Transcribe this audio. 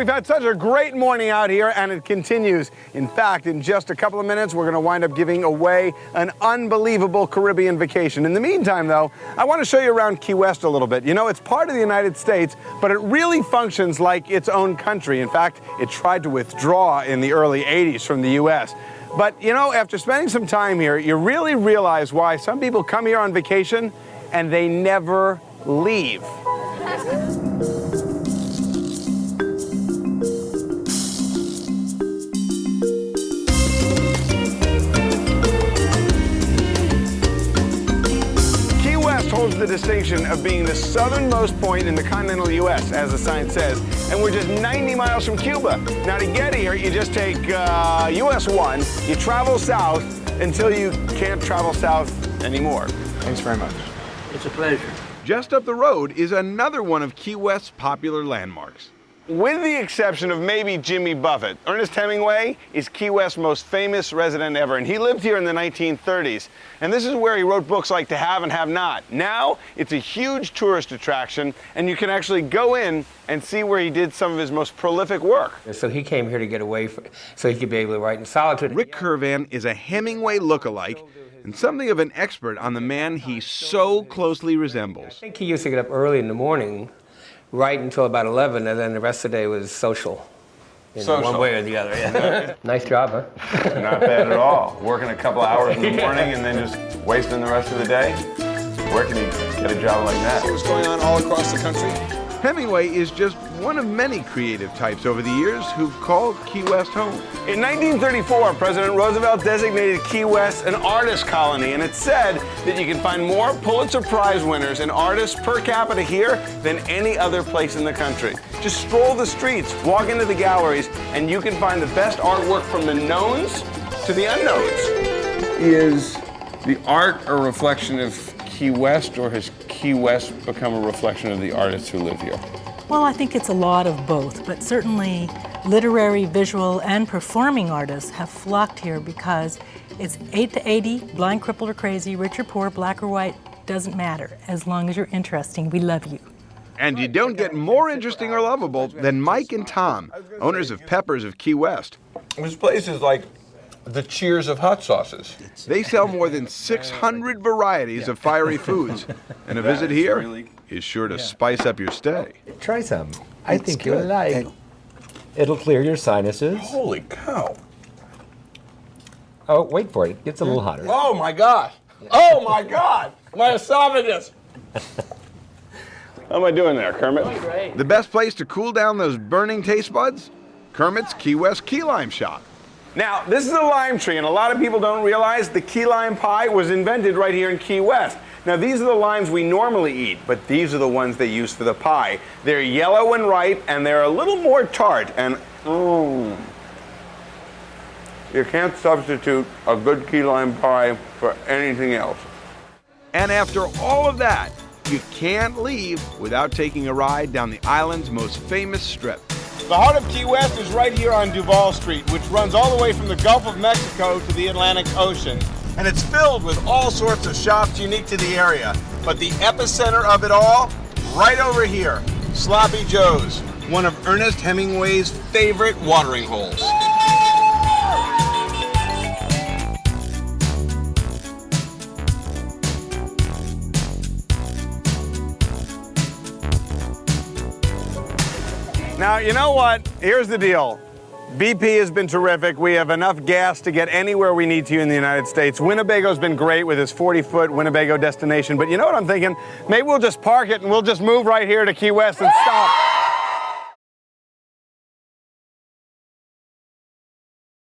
we've had such a great morning out here, and it continues. In fact, in just a couple of minutes, we're going to wind up giving away an unbelievable Caribbean vacation. In the meantime, though, I want to show you around Key West a little bit. You know, it's part of the United States, but it really functions like its own country. In fact, it tried to withdraw in the early 80s from the U.S. But, you know, after spending some time here, you really realize why some people come here on vacation and they never leave. Holds the distinction of being the southernmost point in the continental U.S., as the sign says, and we're just 90 miles from Cuba. Now, to get here, you just take US 1, you travel south until you can't travel south anymore. Thanks very much. It's a pleasure. Just up the road is another one of Key West's popular landmarks. With the exception of maybe Jimmy Buffett, Ernest Hemingway is Key West's most famous resident ever, and he lived here in the 1930s. And this is where he wrote books like To Have and Have Not. Now, it's a huge tourist attraction, and you can actually go in and see where he did some of his most prolific work. So he came here to get away so he could be able to write in solitude. Rick Curvan is a Hemingway lookalike and something of an expert on the man he so closely resembles. I think he used to get up early in the morning, right until about 11, and then the rest of the day was social. One way or the other, yeah. Nice job, huh? Not bad at all. Working a couple hours in the morning and then just wasting the rest of the day. Where can you get a job like that? See what's going on all across the country? Hemingway is just one of many creative types over the years who've called Key West home. In 1934, President Roosevelt designated Key West an artist colony, and it said that you can find more Pulitzer Prize winners and artists per capita here than any other place in the country. Just stroll the streets, walk into the galleries, and you can find the best artwork from the knowns to the unknowns. Is the art a reflection of Key West, or has Key West become a reflection of the artists who live here? Well, I think it's a lot of both, but certainly literary, visual, and performing artists have flocked here because it's 8 to 80, blind, crippled, or crazy, rich or poor, black or white, doesn't matter. As long as you're interesting, we love you. And you don't get more interesting or lovable than Mike and Tom, owners of Peppers of Key West. This place is like the Cheers of hot sauces. They sell more than 600 varieties of fiery foods, and a visit here is sure to spice up your stay. Try some. I think you'll like. It'll clear your sinuses. Holy cow. Oh, wait for it. It gets a little hotter. Oh my God. Oh my God. My esophagus. How am I doing there, Kermit? Oh, great. The best place to cool down those burning taste buds? Kermit's Key West Key Lime Shop. Now, this is a lime tree, and a lot of people don't realize the key lime pie was invented right here in Key West. Now, these are the limes we normally eat, but these are the ones they use for the pie. They're yellow and ripe, and they're a little more tart, and you can't substitute a good key lime pie for anything else. And after all of that, you can't leave without taking a ride down the island's most famous strip. The heart of Key West is right here on Duval Street, which runs all the way from the Gulf of Mexico to the Atlantic Ocean. And it's filled with all sorts of shops unique to the area. But the epicenter of it all, right over here, Sloppy Joe's, one of Ernest Hemingway's favorite watering holes. Now, you know what? Here's the deal. BP has been terrific. We have enough gas to get anywhere we need to in the United States. Winnebago's been great with his 40-foot Winnebago destination. But you know what I'm thinking? Maybe we'll just park it and we'll just move right here to Key West and stop.